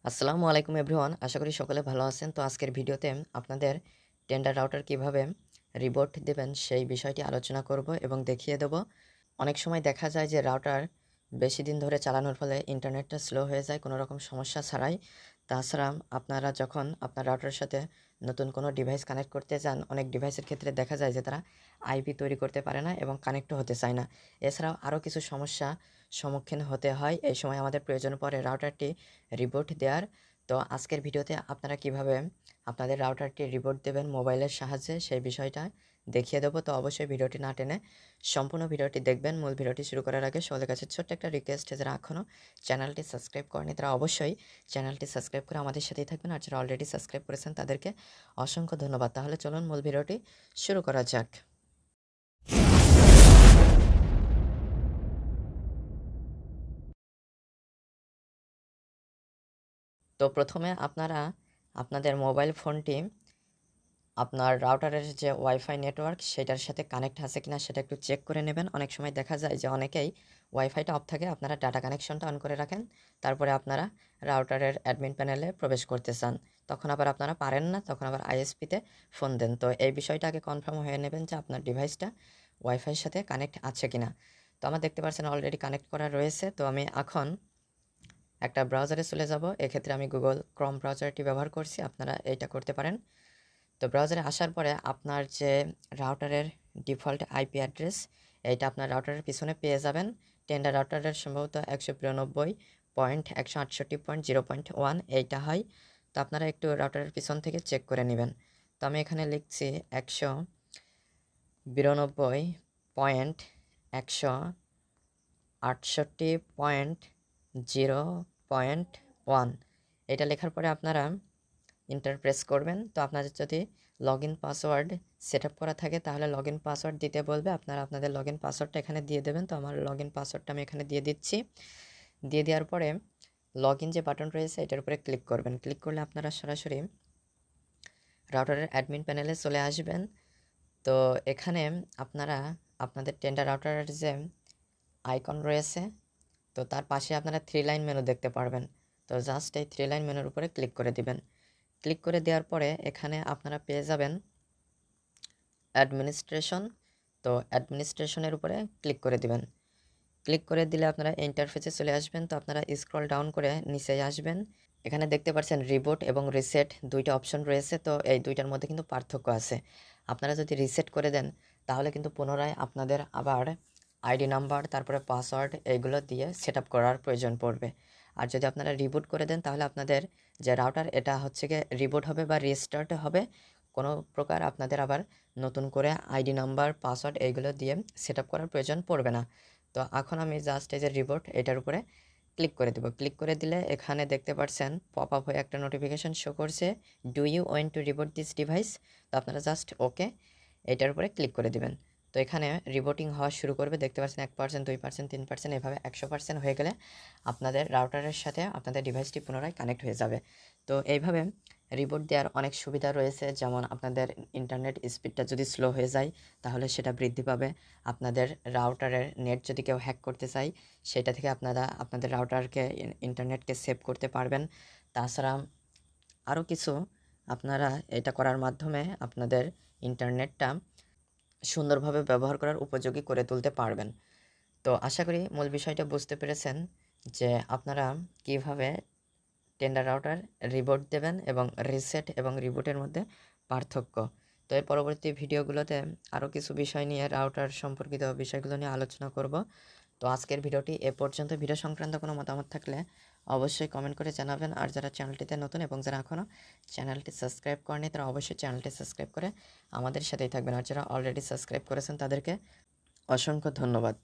আসসালামু আলাইকুম এভরিওয়ান, আশা করি সকলে ভালো আছেন। তো আজকের ভিডিওতে আপনাদের টেন্ডার রাউটার কিভাবে রিবোট দেবেন সেই বিষয়টি আলোচনা করব এবং দেখিয়ে দেব। অনেক সময় দেখা যায় যে রাউটার বেশি দিন ধরে চালানোর ফলে ইন্টারনেটটা স্লো হয়ে যায় কোনো রকম সমস্যা ছাড়াই। তাছাড়া আপনারা যখন আপনার রাউটারের সাথে নতুন কোনো ডিভাইস কানেক্ট করতে যান, অনেক ডিভাইসের ক্ষেত্রে দেখা যায় যে তারা আইপি তৈরি করতে পারে না এবং কানেক্টও হতে চায় না। এছাড়াও আরও কিছু সমস্যা সম্মুখীন হতে হয়। এই সময় আমাদের প্রয়োজন পড়ে রাউটারটি রিবোট দেওয়ার। তো আজকের ভিডিওতে আপনারা কিভাবে আপনাদের রাউটারটি রিবোট দেবেন মোবাইলের সাহায্যে সেই বিষয়টা দেখিয়ে দেবো। তো অবশ্যই ভিডিওটি না টেনে সম্পূর্ণ ভিডিওটি দেখবেন। মূল ভিডিওটি শুরু করার আগে সকলের কাছে ছোট্ট একটা রিকোয়েস্ট, যারা এখনও চ্যানেলটি সাবস্ক্রাইব করেনি তারা অবশ্যই চ্যানেলটি সাবস্ক্রাইব করে আমাদের সাথেই থাকবেন, আর যারা অলরেডি সাবস্ক্রাইব করেছেন তাদেরকে অসংখ্য ধন্যবাদ। তাহলে চলুন মূল ভিডিওটি শুরু করা যাক। তো প্রথমে আপনারা আপনাদের মোবাইল ফোনটি আপনার রাউটারের যে ওয়াইফাই নেটওয়ার্ক সেটার সাথে কানেক্ট আছে কিনা সেটা একটু চেক করে নেবেন। অনেক সময় দেখা যায় যে অনেকেই ওয়াইফাইটা অফ থাকে, আপনারা ডাটা কানেকশনটা অন করে রাখেন, তারপরে আপনারা রাউটারের অ্যাডমিন প্যানেলে প্রবেশ করতে চান, তখন আবার আপনারা পারেন না, তখন আবার আইএসপিতে ফোন দেন। তো এই বিষয়টা আগে কনফার্ম হয়ে নেবেন যে আপনার ডিভাইসটা ওয়াইফাইয়ের সাথে কানেক্ট আছে কিনা। তো আমার দেখতে পাচ্ছেন অলরেডি কানেক্ট করা রয়েছে। তো আমি এখন একটা ব্রাউজারে চলে যাব। এক্ষেত্রে আমি গুগল ক্রোম ব্রাউজারটি ব্যবহার করছি, আপনারা এইটা করতে পারেন। তো ব্রাউজারে আসার পরে আপনার যে রাউটারের ডিফল্ট আইপি অ্যাড্রেস, এইটা আপনার রাউটারের পিছনে পেয়ে যাবেন। টেন্ডার রাউটারের সম্ভবত 192.168.0.1 এইটা হয়। তো আপনারা একটু রাউটারের পিছন থেকে চেক করে নেবেন। তো আমি এখানে লিখছি 192.168.0.1। এটা লেখার পরে আপনারা এন্টার প্রেস করবেন। তো আপনাদের যদি লগইন পাসওয়ার্ড সেটআপ করা থাকে তাহলে লগইন পাসওয়ার্ড দিতে বলবে, আপনারা আপনাদের লগইন পাসওয়ার্ডটা এখানে দিয়ে দেবেন। তো আমার লগইন পাসওয়ার্ডটা আমি এখানে দিয়ে দিচ্ছি। দিয়ে দেওয়ার পরে লগইন যে বাটন রয়েছে এটার উপরে ক্লিক করবেন। ক্লিক করলে আপনারা সরাসরি রাউটারের অ্যাডমিন প্যানেলে চলে আসবেন। তো এখানে আপনারা আপনাদের টেন্ডার রাউটারের যে আইকন রয়েছে, তো তার পাশে আপনারা 3 লাইন মেনু দেখতে পারবেন। তো জাস্ট এই 3 লাইন মেনুর উপরে ক্লিক করে দিবেন। ক্লিক করে দেওয়ার পরে এখানে আপনারা পেয়ে যাবেন অ্যাডমিনিস্ট্রেশন। তো অ্যাডমিনিস্ট্রেশনের উপরে ক্লিক করে দিবেন। ক্লিক করে দিলে আপনারা ইন্টারফেসে চলে আসবেন। তো আপনারা স্ক্রল ডাউন করে নিচে আসবেন। এখানে দেখতে পাচ্ছেন রিবোট এবং রিসেট দুইটা অপশন রয়েছে। তো এই দুইটার মধ্যে কিন্তু পার্থক্য আছে। আপনারা যদি রিসেট করে দেন তাহলে কিন্তু পুনরায় আপনাদের আবার আইডি নাম্বার তারপরে পাসওয়ার্ড এইগুলো দিয়ে সেট আপ করার প্রয়োজন পড়বে। আর যদি আপনারা রিবুট করে দেন তাহলে আপনাদের যে রাউটার এটা হচ্ছে গিয়ে রিবুট হবে বা রিস্টার্ট হবে, কোনো প্রকার আপনাদের আবার নতুন করে আইডি নাম্বার পাসওয়ার্ড এইগুলো দিয়ে সেট আপ করার প্রয়োজন পড়বে না। তো এখন আমি জাস্ট এই যে রিবোট এটার উপরে ক্লিক করে দেব। ক্লিক করে দিলে এখানে দেখতে পাচ্ছেন পপ আপ হয়ে একটা নোটিফিকেশন শো করছে, do you want to reboot this device. তো আপনারা জাস্ট ওকে এটার উপরে ক্লিক করে দিবেন। তো এখানে রিবোটিং হওয়া শুরু করবে, দেখতে পাচ্ছেন 1%, 2%, 3%, এভাবে 100% হয়ে গেলে আপনাদের রাউটারের সাথে আপনাদের ডিভাইসটি পুনরায় কানেক্ট হয়ে যাবে। তো এইভাবে রিবোট দেওয়ার অনেক সুবিধা রয়েছে, যেমন আপনাদের ইন্টারনেট স্পিডটা যদি স্লো হয়ে যায় তাহলে সেটা বৃদ্ধি পাবে। আপনাদের রাউটারের নেট যদি কেউ হ্যাক করতে চায় সেটা থেকে আপনারা আপনাদের রাউটারকে ইন্টারনেটকে সেভ করতে পারবেন। তাছাড়া আরও কিছু আপনারা এটা করার মাধ্যমে আপনাদের ইন্টারনেটটা সুন্দরভাবে ব্যবহার করার উপযোগী করে তুলতে পারবেন। তো আশা করি মূল বিষয়টা বুঝতে পেরেছেন যে আপনারা কিভাবে টেন্ডার রাউটার রিবোট দেবেন এবং রিসেট এবং রিবুটের মধ্যে পার্থক্য। তো এর পরবর্তী ভিডিওগুলোতে আরও কিছু বিষয় নিয়ে রাউটার সম্পর্কিত বিষয়গুলো নিয়ে আলোচনা করব। তো আজকের ভিডিওটি এ পর্যন্ত। ভিডিও সংক্রান্ত কোনো মতামত থাকলে অবশ্যই কমেন্ট করে জানাবেন। আর যারা চ্যানেলটিতে নতুন এবং যারা এখনও চ্যানেলটি সাবস্ক্রাইব করেনি তারা অবশ্যই চ্যানেলটি সাবস্ক্রাইব করে আমাদের সাথেই থাকবেন। আর যারা অলরেডি সাবস্ক্রাইব করেছেন তাদেরকে অসংখ্য ধন্যবাদ।